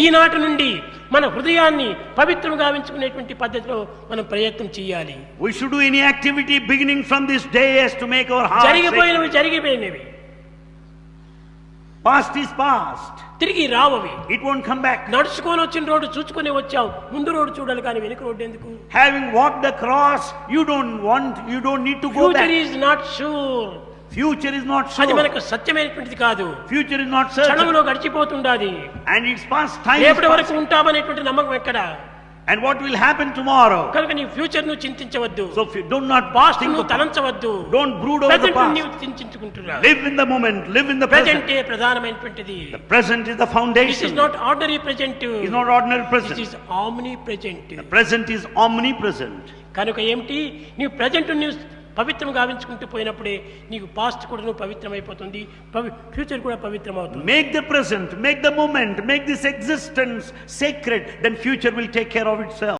ఈనాటి నుండి మన హృదయాన్ని పవిత్రం గావించుకునేటువంటి పద్ధతిలో మనం ప్రయత్నం చేయాలి. We should do any activity beginning from this day as to make our heart జరిగిపోయినవి జరిగిపోయినవి. Past is past. తిరిగి రావవి. It won't come back. నడుచుకొని వచ్చిన రోడ్డు చూసుకొని వచ్చావు, ముందు రోడ్డు చూడాలి కానీ వెనుక రోడ్డు ఎందుకు? Having walked the cross, you don't need to go back. Future is not sure. Future is not sure. అది మనకు సత్యమైనటువంటిది కాదు. Future is not certain. క్షణంలో గడిచిపోతుండాది. And it's past time. రేపటి వరకు ఉంటామనేటువంటి నమ్మకం ఎక్కడ? And what will happen tomorrow? కనుక నీ ఫ్యూచర్ ను చింతించవద్దు. So if you do not past think ను of, తలంచవద్దు. don't brood over the past. నీవు చింతించుకుంటున్నావు. Live in the moment, live in the present. Present ఏ ప్రధానమైనటువంటిది. The present is the foundation. This is not ordinary present. It's not ordinary present. This is omnipresent. The present is omnipresent. కనుక ఏమిటి? నీ present ని పవిత్రం గావించుకుంటూ పోయినప్పుడే నీకు past కూడా పవిత్రమైపోతుంది, future కూడా పవిత్రమవుతుంది. Make the present, make the moment, make this existence sacred, then future will take care of itself.